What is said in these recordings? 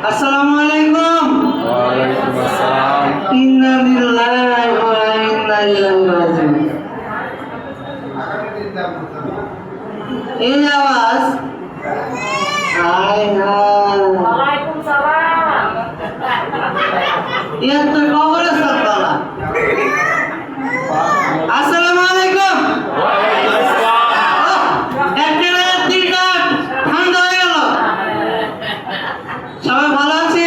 আসসালামু আলাইকুম। ওয়ালাইকুম আসসালাম। ইন্না লিল্লাহি ওয়া ইন্না ইলাইহি রাজিউন। এই আওয়াজ হাই হাই ওয়ালাইকুম সালাম। ইয়ার তো কবরস্থান বালা। আসসালামু আলাইকুম। ওয়ালাইকুম আসসালাম। একটা দিনটা ঠান্ডা হয়ে গেল। সবাই ভালো আছে?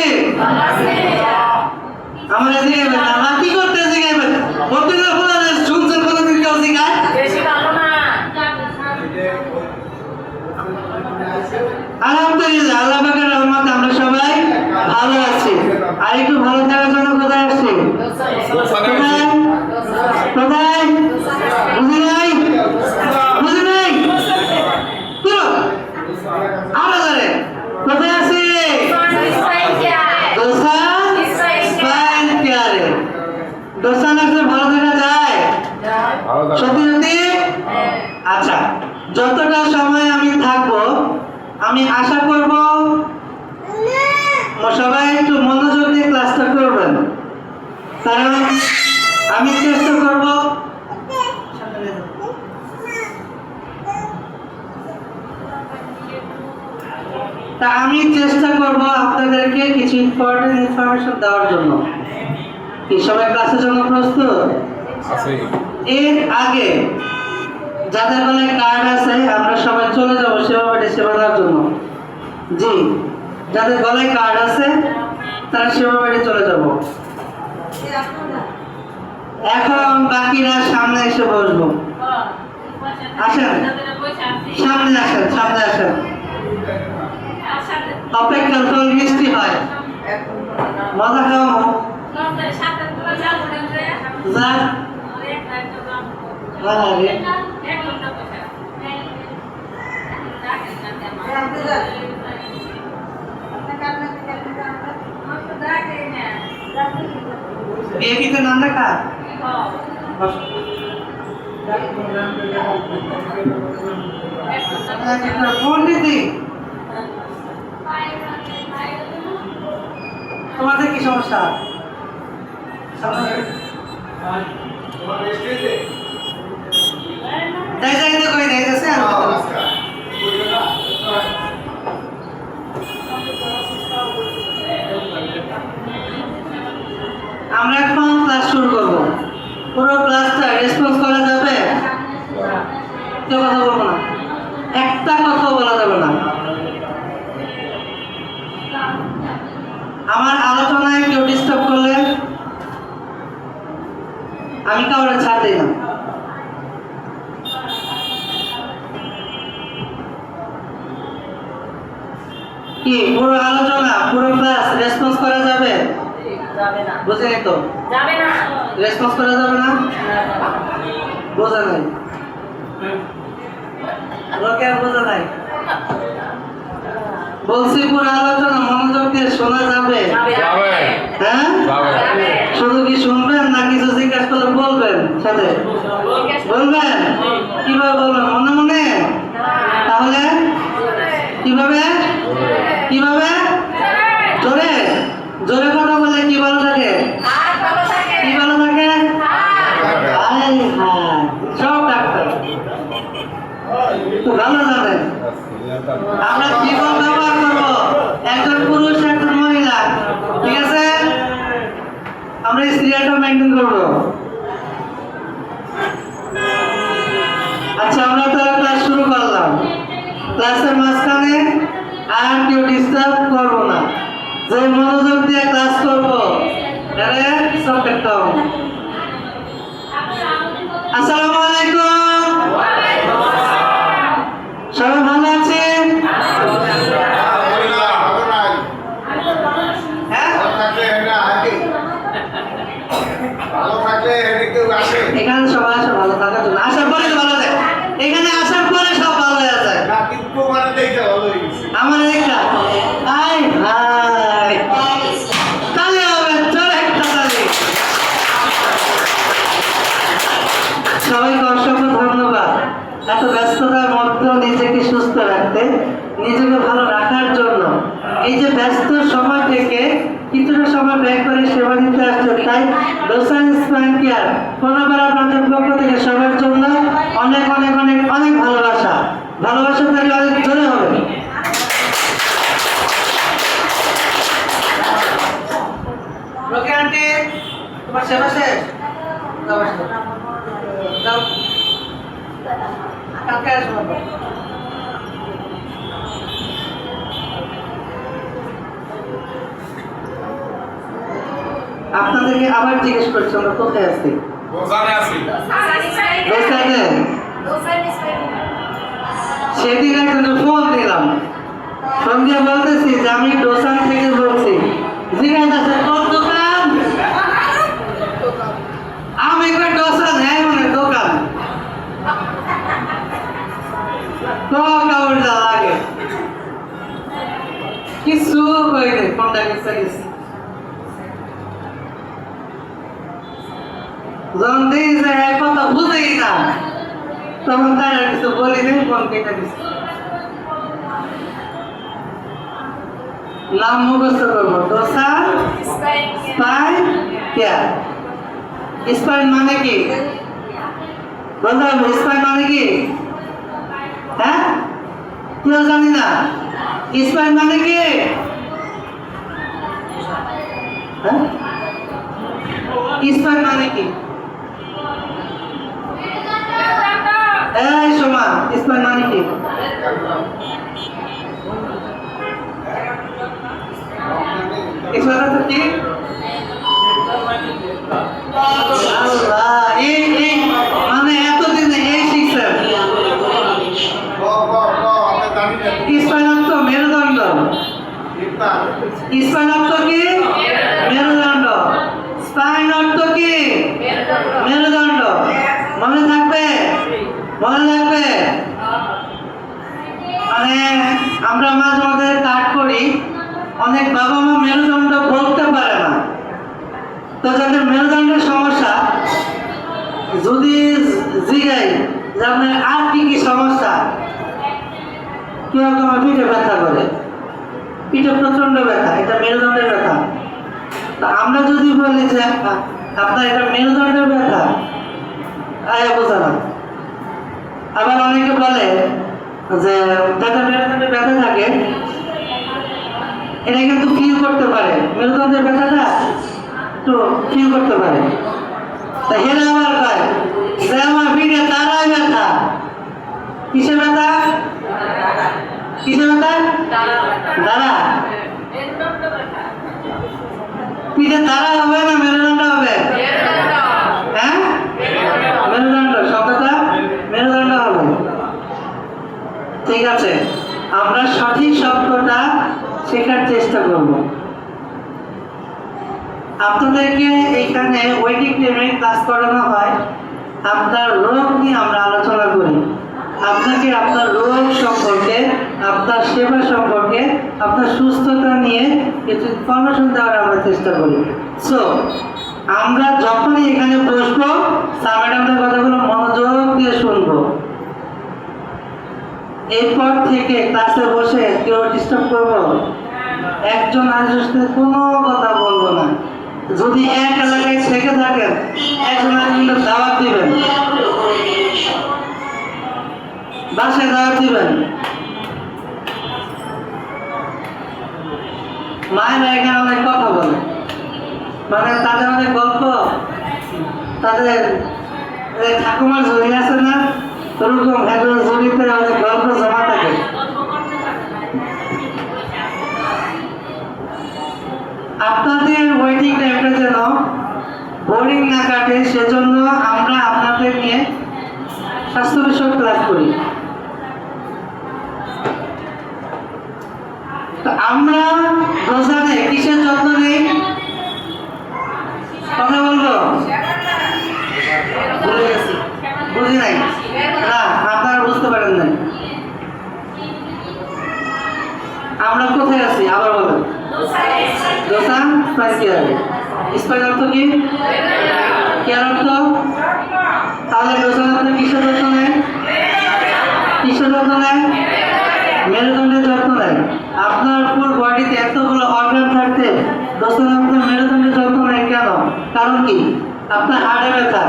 আমরা এদিকে আমরা কি করতেছি গাইবেন? প্রতিদিন বলেন শুনছেন কোনদিন কেউ শিখায়? বেশি ভালো না। আলহামদুলিল্লাহ আল্লাহ পাকের রহমতে আমরা সবাই ভালো আছি। আর একটু ভালো থাকার জন্য কোথায় আসছি? কোথায়? কোথায়? বুঝি নাই? বুঝি নাই? তুলো। আরো ধরে। কোথায় আছি? দোসা স্পাইন কেয়ারে। দোসা না খেলে ভালো থাকা যায়? ভালো থাকো। সত্যি সত্যি? আচ্ছা, যতটা সময় আমি থাকবো আমি আশা করব সবাই একটু মনোযোগ দিয়ে ক্লাসটা করবেন, কারণ আমি চেষ্টা করব আপনাদেরকে কিছু ইম্পর্টেন্ট ইনফরমেশন দেওয়ার জন্য। কি সবাই ক্লাসের জন্য প্রস্তুত? আছি। এর আগে যাদের গলায় কার্ড আছে আমরা সবাই চলে যাবো সেবা বাড়ি সেবা দেওয়ার জন্য। জি, যাদের গলায় কার্ড আছে তারা সেবা বাড়ি চলে যাব। এখন বাকিরা সামনে এসে বসবো। আসেন, সামনে আসেন, সামনে আসেন। অপেক্ষা ফল মিষ্টি হয়, মজা খাওয়াবো। যা বিয়ে কি তো নাম লেখা? পন্ডিতি, তোমাদের কি সমস্যা? আমরা এখন ক্লাস শুরু করব। পুরো ক্লাসটা রেসপন্স করা যাবে? কেউ কথা বলবো না, একটা কথা বলা যাবে না। আমার আলোচনায় কেউ ডিস্টার্ব করলে আমি কাউরে ছাড় দিই না। কি পুরো আলোচনা পুরো ক্লাস রেসপন্স করা যাবে? বুঝেনি তো? রেসপন্স করা যাবে না? বোঝা নাই, লোকে আর বোঝা নাই। বলছি পুরো আলোচনা মনোযোগ দিয়ে শোনা যাবে? যাবে। হ্যাঁ, যাবে। শুধু কি শুনবেন না কিছু জিজ্ঞাসা করলে বলবেন? সাথে বলবেন? কিভাবে বলবেন? মনে মনে? তাহলে কিভাবে? কিভাবে? জোরে জোরে কথা বলে কি ভালো থাকে? কি ভালো থাকে? হায় হায়, সব ডাক্তার তো ভালো জানেন আমরা জীবন ব্যবহার করবো। একজন পুরুষ একজন মহিলা, ঠিক আছে? আমরা স্ত্রীটা মেনটেন করবো। আচ্ছা, আমরা তো ক্লাস শুরু করলাম। ক্লাসের মাঝখানে আর কেউ ডিস্টার্ব করবো না। যে মনোযোগ দিয়ে ক্লাস করবো সব দেখতাম। আসসালামু আলাইকুম। সবাই ভালো আছেন? হ্যাঁ, এখানে সবাই আসে ভালো থাকার জন্য। আসার পরে তো ভালো যায়, এখানে আসার পরে সব ভালো হয়ে যায়। আমার দেখা আই হাই তালে হবে, চল একটা তালে। সবাই সুস্থ রাখতে, নিজেকে ভালো রাখার জন্য এই যে ব্যস্ত সময় থেকে কিছুটা সময় ব্যয় করে সেবা দিতে আসছে, তাই ডোসান স্পাইন কেয়ার পুনর্বার আপনাদের পক্ষ থেকে সবার জন্য অনেক অনেক অনেক অনেক ভালোবাসা। ভালোবাসা তাহলে অনেক জোরে হবে। রোকে আন্টি, তোমার সেবা শেষ? যাও আসো। যাও। কালকে আসবো। আপনাদেরকে আবার জিজ্ঞেস করছি আমরা কোথায় আছি? রোজানে আছি। দোসানে। সেদিন একজনকে ফোন দিলাম, ফোন দিয়ে বলতেছি যে আমি ডোসান থেকে বলছি। জিজ্ঞাসা আছে কোন দোকান? আমি কই ডোসান, হ্যাঁ মানে দোকান। তো কাউর যা লাগে কিছু কইনি, কোনটা গেছে গেছে। যখন দেখি যে এক কথা বুঝেই না, তখন তার আর কিছু বলি নেই, ফোন কেটে দিচ্ছে। নাম মুখস্থ করবো, ডোসা স্পাইন কেয়ার। স্পাইন মানে কি বলতে হবে? স্পাইন মানে কি? হ্যাঁ, কেউ জানি না স্পাইন মানে কি? হ্যাঁ, স্পাইন মানে কি? এই সোমা, স্পাইন মানে কি? স্পাইন তো কি? আল্লাহ, এই মানে এতদিনে এই শিখছেন। স্পাইন অর্থ মেরুদণ্ড। স্পাইন অর্থ কি? মেরুদণ্ড। স্পাইন অর্থ কি? মেরুদণ্ড। মনে থাকবে? মনে থাকবে? মানে আমরা মাঝে মাঝে কাট করি, অনেক বাবা মা মেরুদণ্ড বলতে পারে না। তো যাদের মেরুদণ্ডের সমস্যা যদি জিগাই যে আপনার আর কি কি সমস্যা, কেউ আমার পিঠে ব্যথা করে, পিঠে প্রচন্ড ব্যথা, এটা মেরুদণ্ডের ব্যথা। তা আমরা যদি বলি যে আপনার এটা মেরুদণ্ডের ব্যথা, আয়া বোঝা না। আবার অনেকে বলে যে যাদের মেরুদণ্ডের ব্যথা থাকে এটা কিন্তু ফিল করতে পারে, মেরুদণ্ডের ব্যথাটা একটু ফিল করতে পারে। তা হেরা আবার কয় যে আমার পিঠে তারাই ব্যথা। কিসের ব্যথা? কিসের ব্যথা? দাঁড়া, পিঠে তারা হবে না মেরুদণ্ড হবে? হ্যাঁ, মেরুদণ্ড শব্দটা মেরুদণ্ড হবে। ঠিক আছে, আমরা সঠিক শব্দটা শেখার চেষ্টা করব। আপনাদেরকে এইখানে ওয়েটিং টাইমে ক্লাস করানো হয়, আপনার রোগ নিয়ে আমরা আলোচনা করি। আপনাকে আপনার রোগ সম্পর্কে, আপনার সেবা সম্পর্কে, আপনার সুস্থতা নিয়ে কিছু ইনফরমেশন দেওয়ার আমরা চেষ্টা করি। সো আমরা যখনই এখানে বসবো, স্যার ম্যাডামদের কথাগুলো মনোযোগ দিয়ে শুনবো। এরপর থেকে ক্লাসে বসে কেউ ডিস্টার্ব করবো, একজন আরেকজনের সাথে কোনো কথা বলবো না। যদি এক এলাকায় থেকে থাকেন, একজন আরেকজনকে দাওয়াত দিবেন, বাসায় দাওয়াত দিবেন। মায়েরা এখানে অনেক কথা বলে, মানে তাদের অনেক গল্প, তাদের ঠাকুমার ঝুড়ি আছে না, ওরকম ভেতরে ঝুড়িতে অনেক গল্প জমা থাকে। আপনাদের ওয়েটিং টাইমটা যেন বোরিং না কাটে, সেজন্য আমরা আপনাদের নিয়ে স্বাস্থ্য বিষয়ক ক্লাস করি। আমরা রোজানে কিসের যত্ন নেই? কথা বলবো? ভুলে গেছি, বুঝি নাই না, আপনারা বুঝতে পারেন নাই। আমরা কোথায় আছি আবার বলেন? Dosa spine care. স্পাইন অর্থ কি? কেয়ার অর্থ? তাহলে দোসা আপনি কিসের যত্ন নেন? কিসের যত্ন নেন? মেরুদণ্ডের যত্ন নেয়। আপনার পুরো বডিতে এতগুলো অর্গান থাকতে দোস্ত আপনার মেরুদণ্ডের যত্ন নেয় কেন? কারণ কি? আপনার হার্টে ব্যথা,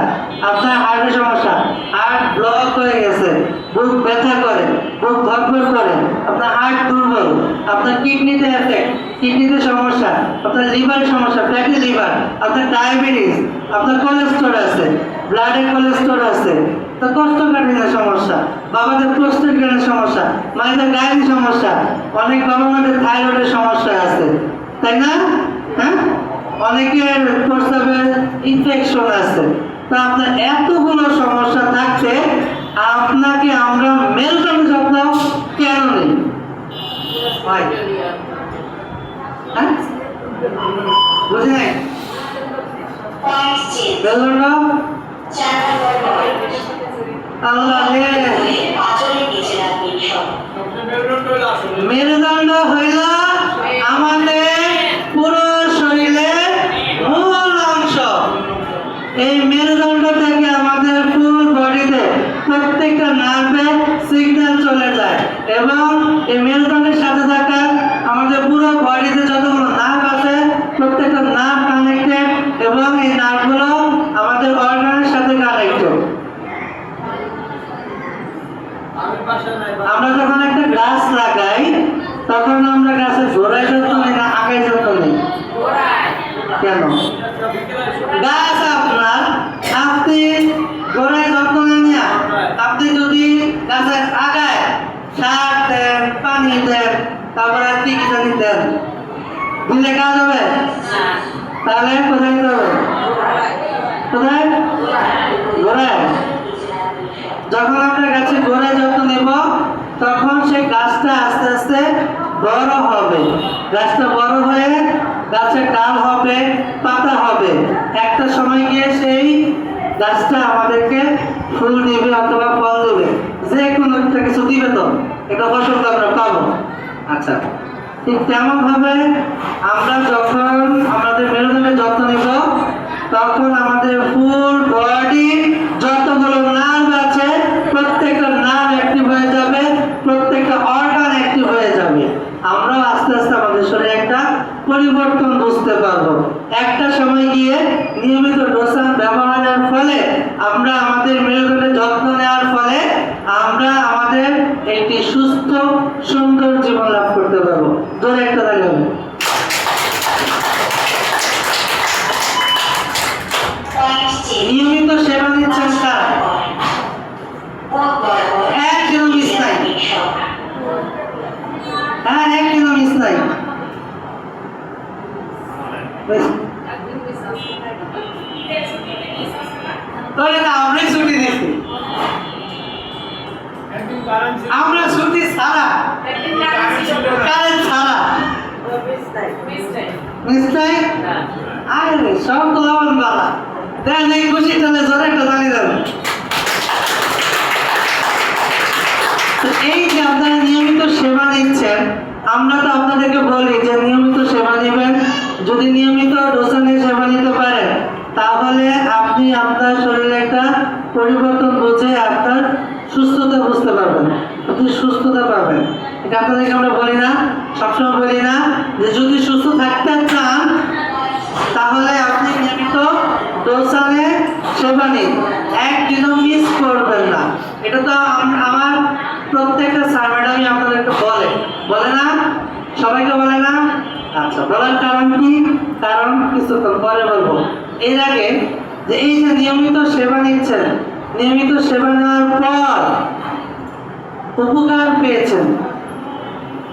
আপনার হার্টের সমস্যা, হার্ট ব্লক হয়ে গেছে, বুক ব্যথা করে, বুক ধরপড় করে, আপনার হার্ট দুর্বল, আপনার কিডনিতে এফেক্ট, কিডনিতে সমস্যা, আপনার লিভারের সমস্যা, ফ্যাটি লিভার, আপনার ডায়াবেটিস, আপনার কোলেস্ট্রল আছে, ব্লাডে কোলেস্ট্রল আছে, তো কোষ্ঠকাঠিন্যের সমস্যা, বাবাদের প্রস্টেট গ্ল্যান্ডের সমস্যা, মায়েদের গায়ের সমস্যা, অনেক বাবা মাদের থাইরয়েডের সমস্যা আছে, তাই না? হ্যাঁ, অনেকের প্রস্রাবের ইনফেকশন আছে। তো আপনার এতগুলো সমস্যা থাকতে আপনাকে আমরা মেরুদণ্ড যত্ন কেন নেই? ভাই, হ্যাঁ, বুঝি নাই? মেরুদণ্ড আল্লাহ রে, মেরুদণ্ড হইল আমাদের পুরো শরীরের মূল অংশ। এই মেরুদণ্ড থেকে আমাদের ফুল বডিতে প্রত্যেকটা নার্ভে সিগন্যাল চলে যায় এবং এই মেরুদণ্ডের সাথে থাকা আমাদের পুরো বডিতে যতগুলো নার্ভ আছে প্রত্যেকটা নার্ভ কানেক্টেড এবং এই নার্ভগুলো আমাদের অর্গানের সাথে কানেক্টেড। আমরা যখন একটা গাছ লাগাই তখন আমরা গাছের গোড়ায় যত্ন নিই না আগায় যত্ন নিই? কেন? গাছ আপনার, আপনি গোড়ায় যত্ন নেন, আপনি যদি গাছের আগায় সার দেন, পানি দেন, তারপরে কি কি জানি দেন, দিলে কাজ হবে? তাহলে কোথায় দিতে হবে? কোথায়? গোড়ায়। যখন আমরা গাছের গোড়ায় যত্ন নেব তখন সেই গাছটা আস্তে আস্তে বড় হবে, গাছটা বড় হয়ে গাছের ডাল হবে, পাতা হবে, একটা সময় গিয়ে সেই গাছটা আমাদেরকে ফুল দিবে অথবা ফল দেবে, যে কোনো একটা কিছু দিবে, তো একটা ফসল তো আমরা পাবো। আচ্ছা, ঠিক তেমন ভাবে আমরা যখন আমাদের মেরুদণ্ডের যত্ন নিব তখন আমাদের ফুল বডি যতগুলো নার্ভ আছে প্রত্যেকটা নার্ভ অ্যাক্টিভ হয়ে যাবে, প্রত্যেকটা অর্গান অ্যাক্টিভ হয়ে যাবে। আমরাও আস্তে আস্তে আমাদের শরীরে একটা পরিবর্তন বুঝতে পারবো। একটা সময় গিয়ে নিয়মিত ডোসান ব্যবহারের ফলে আমরা আমাদের মেরুদণ্ডের যত্ন নেওয়ার ফলে আমরা আমাদের একটি সুস্থ সুন্দর জীবন লাভ করতে পারবো। জোরে একটা তালি হবে। নিয়মিত সেবা নিচ্ছেন কারা? একদিনও মিস নাই। হ্যাঁ, একদিনও মিস নাই। তাহলে না আমরাই ছুটি দিচ্ছি, আমরা ছুটি ছাড়া, কারেন্ট ছাড়া মিস নাই। আরে সব তো লবণ বালা দেন, এই খুশি চলে জোরে একটা জানিয়ে দেবেন। এই যে আপনারা নিয়মিত সেবা নিচ্ছেন, আমরা তো আপনাদেরকে বলি যে নিয়মিত সেবা নেবেন। যদি নিয়মিত ডোসানের সেবা নিতে পারেন তাহলে আপনি আপনার শরীরে একটা পরিবর্তন বুঝে আপনার সুস্থতা বুঝতে পারবেন, আপনি সুস্থতা পাবেন। এটা আপনাদেরকে আমরা বলি না, সবসময় বলি না যে যদি সুস্থ থাকতে চান তাহলে আপনি নিয়মিত ডোসানে সেবা নিন, একদিনও মিস করবেন না। এটা তো আমার প্রত্যেকটা স্যার ম্যাডামই আপনাদেরকে বলে না? সবাইকে বলে না? আচ্ছা, বলার কারণ কি? কারণ কিছুক্ষণ পরে বলবো। এর আগে যে এই যে নিয়মিত সেবা নিচ্ছেন, নিয়মিত সেবা নেওয়ার পর উপকার পেয়েছেন,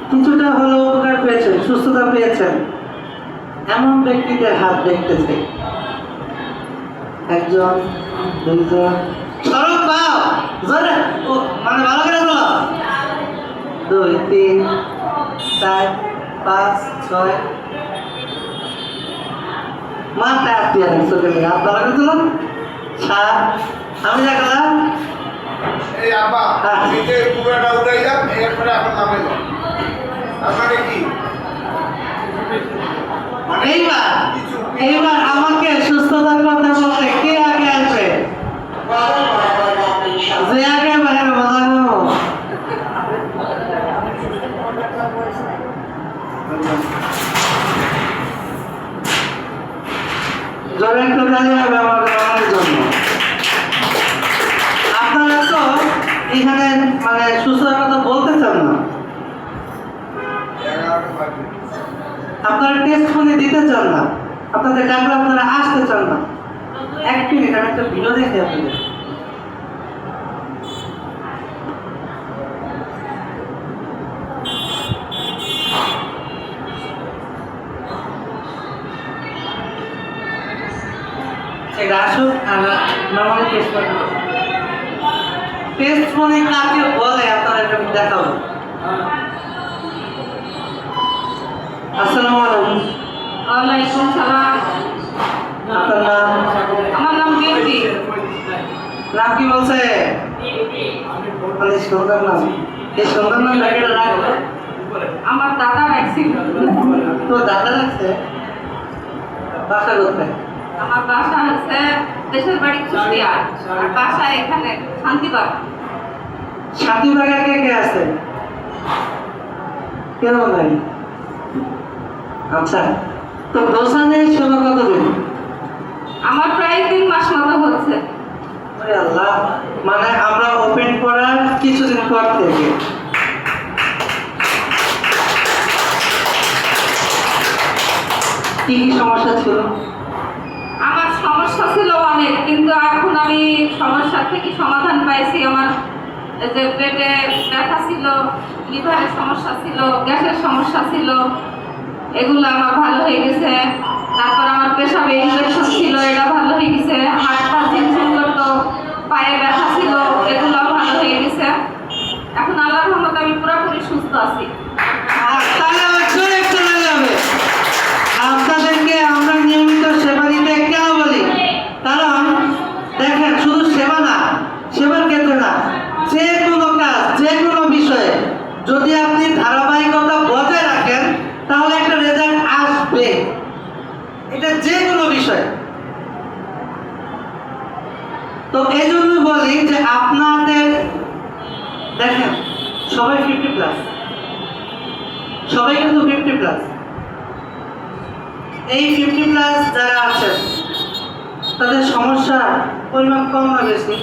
কিছুটা হলো উপকার পেয়েছেন, সুস্থতা পেয়েছেন, এমন ব্যক্তিদের হাত দেখতেছে। একজন, দুইজন, সরব পাও জোরে, মানে ভালো করে বলো, 2 3 4 5 6 মাথা আপনি চোখে হাত ভালো করে দিলাম 7। আমি দেখালাম এই আপা নিচে পুরোটা উঠে যান, এরপরে আপনার নামে যান। আপনারে কি এইবার আমাকে সুস্থতার কথা বলতে কে আগে আসবে? যে আগে বাইরে বোঝাবো। জোরে একটা তালি হবে আমাদের মামার জন্য। আপনারা তো এখানে মানে সুস্থতার কথা বলতে চান না, 11টা বাজে। আপনারা টেস্ট ফোনে দিতে চান না, আপনাদের ডাকলে আপনারা আসতে চান না। এক মিনিট, আমি একটা ভিডিও দেখে আপনাদের। এটা আসুক, নর্মালি টেস্ট ফোন, টেস্ট ফোনে কাকে বলে আপনারা এটা দেখাবো। আসসালামু আলাইকুম, ওয়ালাইকুম সালাম। আপনার নাম? আমার নাম বিউটি। নাম কি বলছে? সুন্দর নাম। এই সুন্দর নাম ডাকে রাখবে? আমার দাদা রাখছিল। তো দাদা রাখছে? বাসা কোথায়? আমার বাসা হচ্ছে দেশের বাড়ি কুষ্টিয়া, আর বাসা এখানে শান্তিবাগ। শান্তিবাগে কে কে আছে? কেন নাই? আচ্ছা, তো দোসানে সেবা কতদিন? আমার প্রায় 3 মাস মতো হচ্ছে। ওরে আল্লাহ, মানে আমরা ওপেন করার কিছুদিন পর থেকে। কি কি সমস্যা ছিল? আমার সমস্যা ছিল অনেক, কিন্তু এখন আমি সমস্যা থেকে সমাধান পাইছি। আমার এই যে পেটে ব্যথা ছিল, লিভারের সমস্যা ছিল, গ্যাসের সমস্যা ছিল, এগুলো আমার ভালো হয়ে গেছে। তারপর আমার পেশাবে ইনফেকশন ছিল, এটা ভালো হয়ে গেছে। হাত পা ঝিমঝিম করতো, পায়ে ব্যথা ছিল, এগুলো ভালো হয়ে গেছে। এখন আল্লাহর রহমতে আমি পুরোপুরি সুস্থ আছি। তাহলে আবার জোরে চলে যাবে। আপনাদেরকে আমরা নিয়মিত সেবা দিতে কেন বলি? কারণ দেখেন, শুধু সেবা না, সেবার ক্ষেত্রে না, যে কোনো কাজ, যে কোনো বিষয়ে যদি আপনি ধারাবাহিকতা বজায় রাখেন তাহলে একটা রেজাল্ট আসবে। এটা যে কোনো বিষয়। তো এই জন্য বলি যে আপনাদের দেখেন, সবাই 50+, সবাই কিন্তু 50+। এই 50+ যারা আছেন তাদের সমস্যা পরিমাণ কম না বেশি?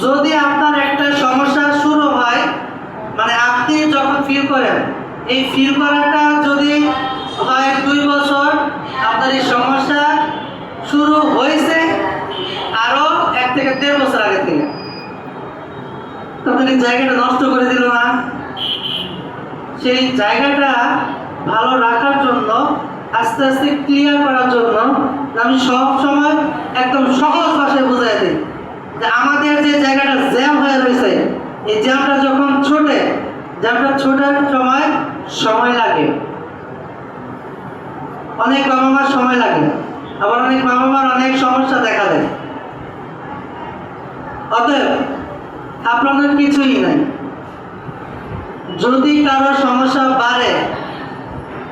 যদি আপনার একটা সমস্যা শুরু হয়, মানে আপনি যখন ফিল করেন, এই ফিল করাটা যদি হয় 2 বছর, আপনার এই সমস্যা শুরু হয়েছে আরো 1 থেকে 1.5 বছর আগে থেকে, তখন এই জায়গাটা নষ্ট করে দিল না? সেই জায়গাটা ভালো রাখার জন্য, আস্তে আস্তে ক্লিয়ার করার জন্য আমি সব সময় একদম সহজ ভাষায় বুঝাই দিই যে আমাদের যে জায়গাটা জ্যাম হয়ে রয়েছে, এই জ্যামটা যখন ছোটে, জ্যামটা ছোটার সময় লাগে, অনেক বাবা মার সময় লাগে, আবার অনেক বাবা মার অনেক সমস্যা দেখা দেয়। অতএব আপনাদের কিছুই নাই। যদি কারো সমস্যা বাড়ে,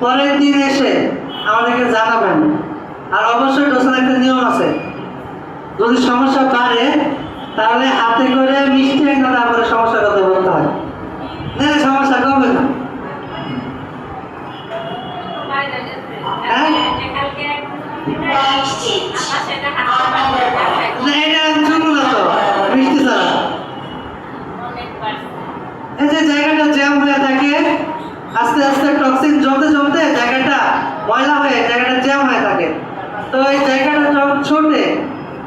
পরের দিন এসে আমাদেরকে জানাবেন। আর অবশ্যই ডোসার একটা নিয়ম আছে, যদি সমস্যা বাড়ে তাহলে হাতে করে মিষ্টি এনে তারপরে সমস্যার কথা বলতে হয়, নাহলে সমস্যা কমবে না। হ্যাঁ, না এটা শুনুন না তো, মিষ্টি ছাড়া এই যে জায়গাটা জ্যাম হয়ে থাকে, আস্তে আস্তে টক্সিন জমতে জমতে জায়গাটা ময়লা হয়ে জায়গাটা জ্যাম হয়ে থাকে। তো এই জায়গাটা যখন ছোটে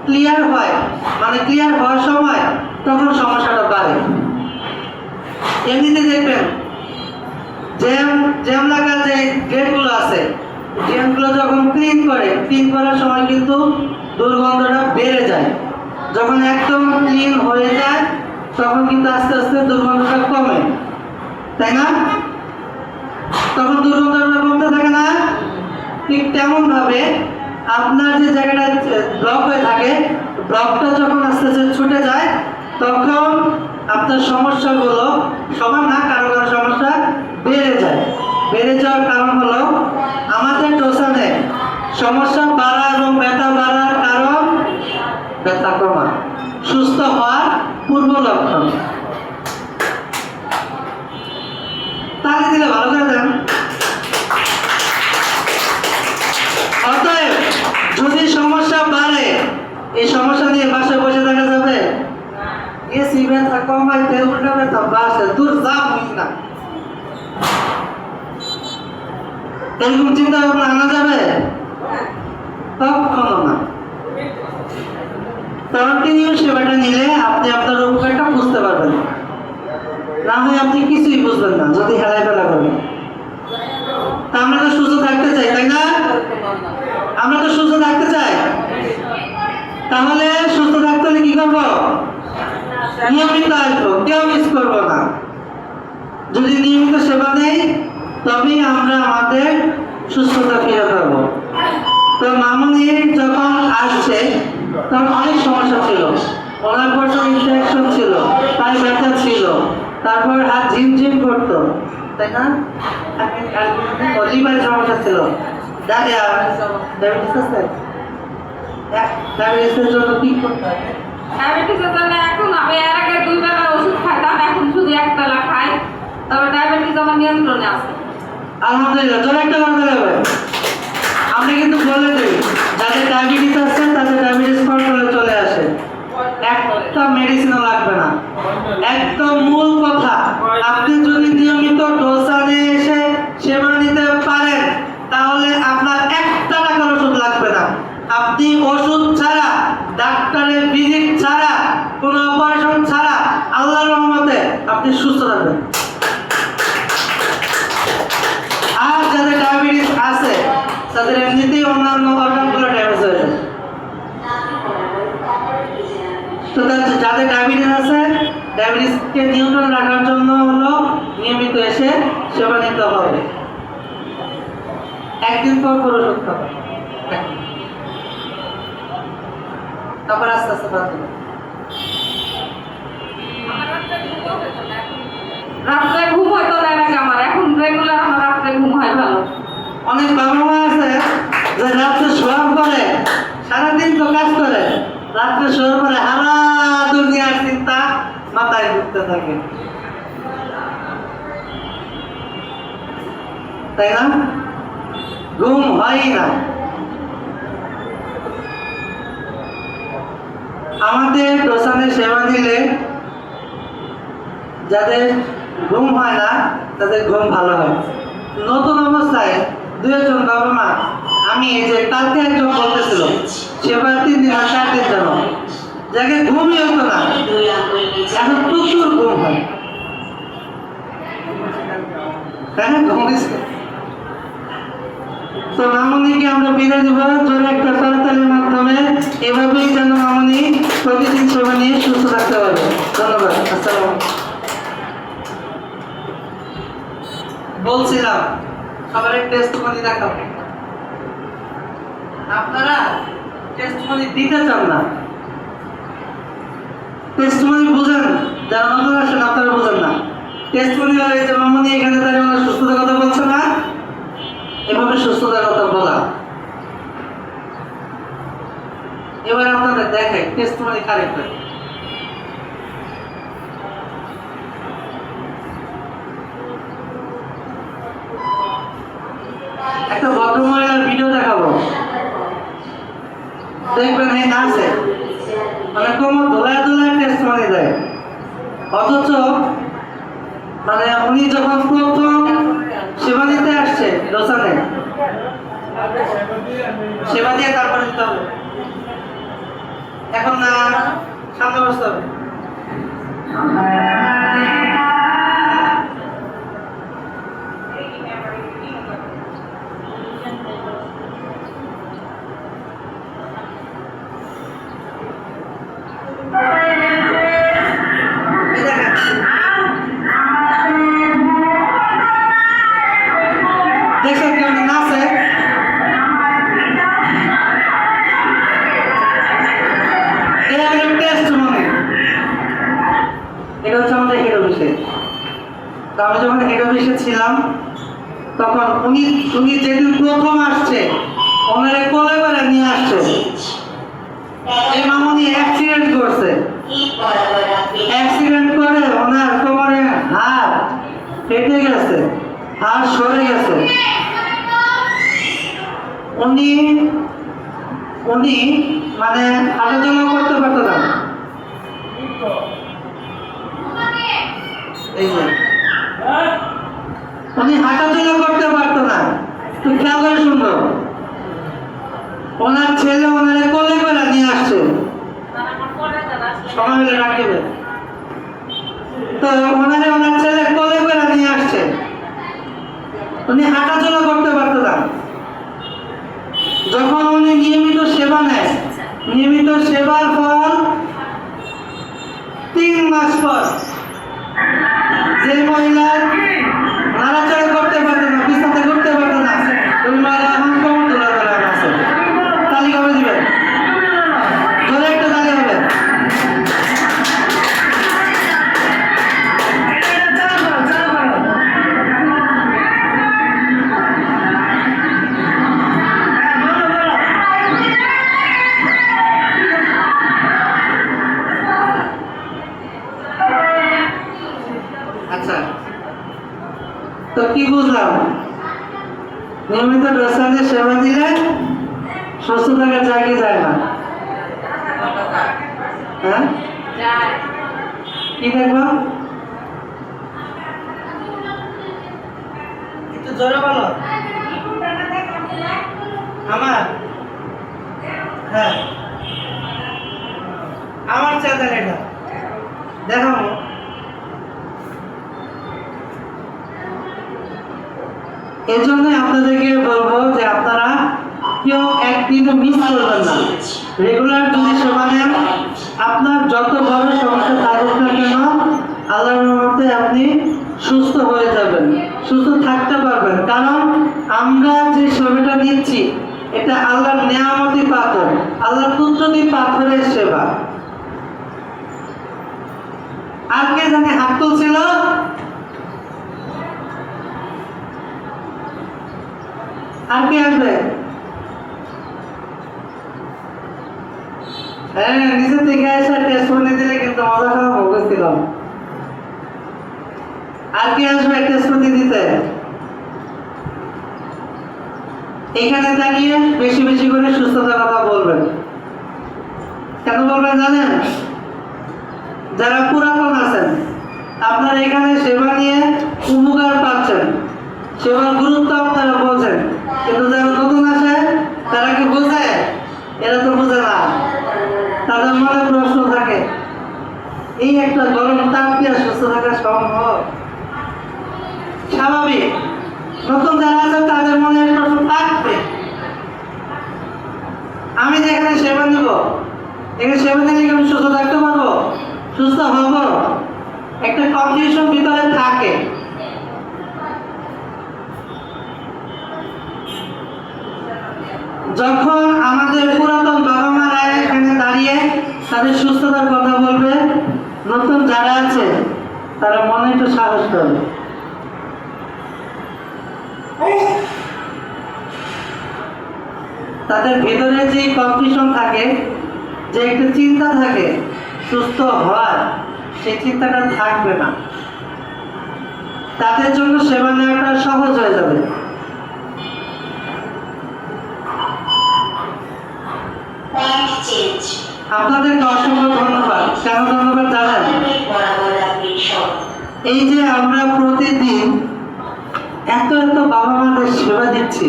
ক্লিয়ার হয়, মানে ক্লিয়ার হওয়ার সময়, তখন সমস্যাটা বাড়ে। এমনিতে দেখবেন জ্যাম লাগা যে ড্রেনগুলো আছে, ড্রেনগুলো যখন ক্লিন করার সময় কিন্তু দুর্গন্ধটা বেড়ে যায়। যখন একদম ক্লিন হয়ে যায় তখন কিন্তু আস্তে আস্তে দুর্গন্ধটা কমে, তাই না? তখন দুর্গন্ধটা কমতে থাকে না? ঠিক তেমন ভাবে আপনার যে জায়গাটা ব্লক হয়ে থাকে, ব্লকটা যখন আস্তে আস্তে ছুটে যায় তখন আপনার সমস্যাগুলো সমান না, কারো কারো সমস্যা বেড়ে যায়। বেড়ে যাওয়ার কারণ হলো আমাদের ডোসানে সমস্যা বাড়া এবং ব্যথা বাড়ার কারণ ব্যথা কমা, সুস্থ হওয়ার পূর্ব লক্ষণ। তাহলে দিলে ভালো করে দেন। ব্যথা বাড়ছে, দূর যা হইস না। এরকম চিন্তা ভাবনা আনা যাবে? কখনো না। কন্টিনিউ সেবাটা নিলে আপনি আপনার উপকারটা বুঝতে পারবেন, না হয় আপনি কিছুই বুঝবেন না যদি হেলায় ফেলা করেন। আমরা তো সুস্থ থাকতে চাই, তাই না? আমরা তো সুস্থ থাকতে চাই। তাহলে সুস্থ থাকতে হলে কি করবো? নিয়মিত আসবো, কেউ মিস করবো না। যদি নিয়মিত সেবা নেই তবেই আমরা আমাদের সুস্থতা ফিরে পাবো। তো মামুনি যখন আসছে তখন অনেক সমস্যা ছিল, ওনার প্রথম ইনফেকশন ছিল, পায়ে ব্যথা ছিল, তারপর হাত ঝিমঝিম করতো, তাই না? লিভারের সমস্যা ছিল, ডায়াবেটিসের জন্য কি করতে হয়? ডায়াবেটিসের জন্য এখন আমি এর আগে 2 বেলা ওষুধ খাইতাম, এখন শুধু 1 বেলা খাই। তবে ডায়াবেটিস আমার নিয়ন্ত্রণে আছে। আলহামদুলিল্লাহ, জোরে একটা কথা বলবে। আমরা কিন্তু বলে দিই যাদের ডায়াবেটিস আছে তাদের ডায়াবেটিস কন্ট্রোলে চলে আসে, একটা মেডিসিনও লাগবে না। একদম মূল কথা, আপনি যদি নিয়মিত ডোসানে এসে সেবা নিতে পারেন তাহলে আপনার 1 টাকার ওষুধ লাগবে না। আপনি ওষুধ ছাড়া, ডাক্তারের ভিজিট ছাড়া, কোনো অপারেশন ছাড়া আল্লাহর রহমতে আপনি সুস্থ থাকবেন। আর যাদের ডায়াবেটিস আছে তাদের এমনিতেই অন্যান্য অর্গানগুলো ড্যামেজ হয়ে যায়। তো যাদের ডায়াবেটিস আছে, ডায়াবেটিসকে নিয়ন্ত্রণে রাখার জন্য হলো নিয়মিত এসে সেবা নিতে হবে। একদিন পর করে ওষুধ খাবে, তারপর আস্তে আস্তে বাদ দেবে। রাত্রে ঘুম হইতো না এর আগে আমার, এখন রেগুলার আমার রাত্রে ঘুম হয় ভালো। অনেক বাবা মা আছে যে রাত্রে শোয়ার পরে, সারাদিন তো কাজ করে, রাত্রে শোয়ার পরে সারা দুনিয়ার চিন্তা মাথায় ঘুরতে থাকে, তাই না? ঘুম হয় না। আমাদের ডোসানে সেবা দিলে যাদের ঘুম হয় না তাদের ঘুম ভালো হয়। নতুন অবস্থায় 2 বাবা মা, আমি এই যে কালকে একজন বলতেছিল সেবার 3 দিন আর 4 দিন যেন যাকে ঘুমই হতো না, এখন প্রচুর ঘুম হয়। হ্যাঁ, ঘুমিয়েছে। তো মামুনিকে আমরা বিদায় দেবো জোরে একটা করতালির মাধ্যমে। এভাবেই যেন মামুনি প্রতিদিন সেবা নিয়ে সুস্থ থাকতে পারবে। ধন্যবাদ। আসসালাম। বলছিলাম সবার টেস্টমনি দেখাবো, আপনারা টেস্টমনি দিতে চান না, টেস্টমনি বুঝেন, যারা নতুন আসেন আপনারা বুঝেন না। টেস্টমনি হলে এই যে মামুনি এখানে দাঁড়িয়ে আমাদের সুস্থতার কথা বলছে না, এভাবে সুস্থতার কথা বলা। এবার আপনাদের দেখাই টেস্টমনি কারেক্ট। একটা ভদ্রমহিলার ভিডিও দেখাবো, দেখবেন এই নাচে মানে কোমর ধোলায় ধোলায় টেস্টমনি দেয়, অথচ মানে উনি যখন প্রথম সেবা দিতে আসছে ডোসানে, সেবা দিয়ে তারপরে দিতে হবে। এখন না সামনে বসতে হবে। দেখছেন কেমন নাচে? এটা হলো টেস্টমনি। এটা হচ্ছে আমাদের হেড অফিসে। তো আমি যখন হেড অফিসে ছিলাম তখন উনি যেদিন প্রথম আসছে ওনারে কোলে করে নিয়ে আসছে। এই মামুনি অ্যাক্সিডেন্ট করছে, অ্যাক্সিডেন্ট করে ওনার কোমরে হাত ফেটে গেছে, হাত সরে গেছে। উনি মানে হাঁটাচলা করতে পারতো না। এই যে উনি হাঁটাচলা করতে পারতো না, তো খেয়াল করে শুনবো, ওনার ছেলে ওনারে কোলে করে নিয়ে আসছে, সময় হলে রাখবে, তো ওনার ছেলে কোলে করে নিয়ে আসছে, উনি হাঁটাচলা করতে পারতো না। যখন উনি নিয়মিত সেবা নেয়, নিয়মিত সেবার ফল 3 মাস পর যে মহিলা নাড়াচাড়া করতে পারতো না, বিছানাতে করতে পারতো না, ওই মহিলা এখন কোমর তোলা তোলা আছে। তালি কবে দিবেন? জোরে একটা তালি হবে। আচ্ছা, তো কি বুঝলাম? নিয়মিত ডক্টরের সেবা দিলে সুস্থ থাকা যায় কি যায় না? হ্যাঁ, কি দেখবো? একটু জোরে বলো। আমার, হ্যাঁ, আমার চ্যানেল এটা দেখাবো। এই জন্যই আপনাদেরকে বলবো যে আপনারা কেউ একদিনও মিস করবেন না। রেগুলার যদি সেবা নেন, আপনার যত বড় সমস্যা থাকুক না কেন, আল্লাহর রহমতে আপনি সুস্থ হয়ে যাবেন, সুস্থ থাকতে পারবেন। কারণ আমরা যে সেবাটা নিচ্ছি এটা আল্লাহর নেয়ামতি পাথর, আল্লাহর কুদরতি পাথরের সেবা। আর কে জানে হাত তুলছিল? আর কে আসবে? হ্যাঁ, নিজে থেকে এসে টেস্ট করে দিলে কিন্তু মজা খাওয়া ভোগেছিলাম। আর কে আসবে টেস্ট করে দিতে? এখানে দাঁড়িয়ে বেশি বেশি করে সুস্থতার কথা বলবেন। কেন বলবেন জানেন? যারা পুরাতন আছেন, আপনারা এখানে সেবা নিয়ে উপকার পাচ্ছেন, সেবার গুরুত্ব আপনারা বোঝেন, কিন্তু যারা নতুন আসে তারা কি বোঝে? এরা তো বোঝে না। তাদের মনে প্রশ্ন থাকে, এই একটা গরম তাপ দিয়ে সুস্থ থাকা সম্ভব? স্বাভাবিক, নতুন যারা আছে তাদের মনে প্রশ্ন থাকবে। আমি যেখানে সেবা নিব, এখানে সেবা নিলে কি আমি সুস্থ থাকতে পারবো? সুস্থ হব? একটা কম্পিটিশন ভিতরে থাকে। যখন আমাদের পুরাতন বাবা মারা এখানে দাঁড়িয়ে তাদের সুস্থতার কথা বলবে, নতুন যারা আছে তারা মনে একটু সাহস করবে। তাদের ভেতরে যে কম্পিটিশন থাকে, যে একটা চিন্তা থাকে সুস্থ হওয়ার, সেই চিন্তাটা থাকবে না। তাদের জন্য সেবা নেওয়াটা সহজ হয়ে যাবে। আপনাদেরকে অসংখ্য ধন্যবাদ। কেন ধন্যবাদ জানেন? এই যে আমরা প্রতিদিন এত এত বাবা মাদের সেবা দিচ্ছি,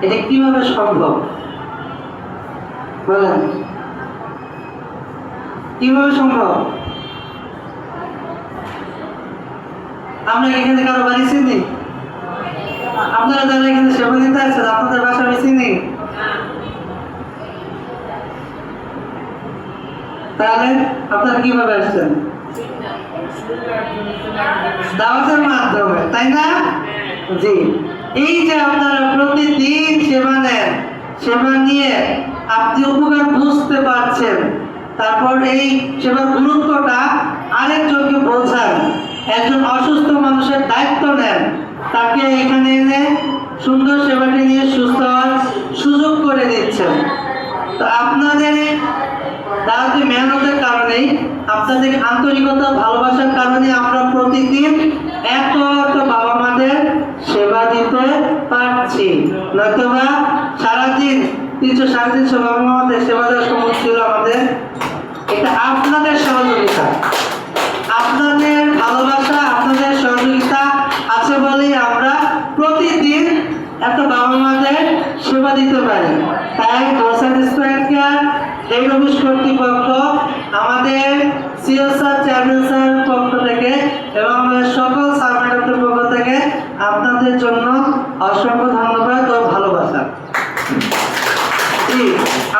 এটা কিভাবে সম্ভব বলেন? কিভাবে সম্ভব? আমরা এখানে কারো বাড়ি চিনি? আপনারা যারা এখানে সেবা দিতে আসছেন, আপনাদের বাসা আমি চিনি? তাহলে আপনারা কিভাবে আসছেন? দাওয়াতের মাধ্যমে, তাই না? জি। এই যে আপনারা প্রতিদিন সেবা নেন, সেবা নিয়ে আপনি উপকার বুঝতে পারছেন, তারপর এই সেবার গুরুত্বটা আরেকজনকে বোঝান, একজন অসুস্থ মানুষের দায়িত্ব নেন, তাকে এখানে এনে সুন্দর সেবাটি নিয়ে সুস্থ হওয়ার সুযোগ করে দিচ্ছেন। তো আপনাদের দাওয়াতি মেহনতের কারণেই, আপনাদের আন্তরিকতা ভালোবাসার কারণে আমরা প্রতিদিন এত এত বাবা মাদের সেবা দিতে পারছি। নয়তোবা সারাদিন 300-350 বাবা মাদের সেবা দেওয়া সম্ভব ছিল আমাদের? এটা আপনাদের সহযোগিতা, আপনাদের ভালোবাসা, পরিষেবা দিতে পারি। তাই দোসান স্কয়ার কেয়ার হেড অফিস কর্তৃপক্ষ আমাদের সিও স্যার, চেয়ারম্যান স্যার পক্ষ থেকে এবং আমাদের সকল স্যার ম্যাডামদের পক্ষ থেকে আপনাদের জন্য অসংখ্য ধন্যবাদ ও ভালোবাসা। জি,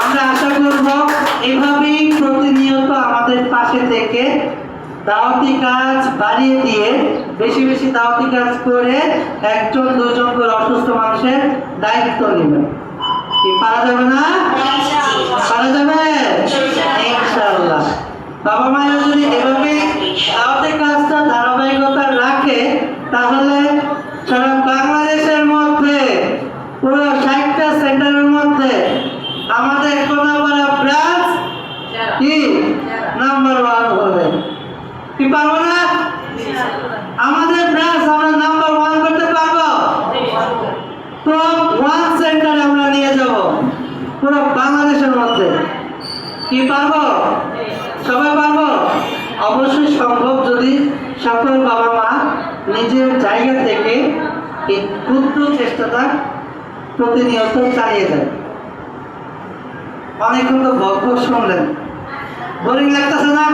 আমরা আশা করব এভাবেই প্রতিনিয়ত আমাদের পাশে থেকে দাওয়াতি কাজ বাড়িয়ে দিয়ে বেশি বেশি দাওয়াতি কাজ করে একজন দুজন করে অসুস্থ মানুষের দায়িত্ব নেবেন। কি পারা যাবে না? পারা যাবে ইনশাআল্লাহ। বাবা মায়েরা যদি এভাবে দাওয়াতি কাজটা ধারাবাহিকতা রাখে তাহলে সারা বাংলাদেশের মধ্যে পুরো 60টা সেন্টারের মধ্যে আমাদের কোনাপাড়া ব্রাঞ্চ কি নাম্বার 1 হবে। কি পারবো না? আমাদের ব্রাঞ্চ আমরা নাম্বার 1 করতে পারবো। টপ 1 সেন্টার আমরা নিয়ে যাব পুরো বাংলাদেশের মধ্যে। কি পারবো? সবাই পারবো? অবশ্যই সম্ভব যদি সকল বাবা মা নিজের জায়গা থেকে এই ক্ষুদ্র চেষ্টাটা প্রতিনিয়ত চালিয়ে যায়। অনেকক্ষণ তো বক শুনলেন, বোরিং লাগতেছে না?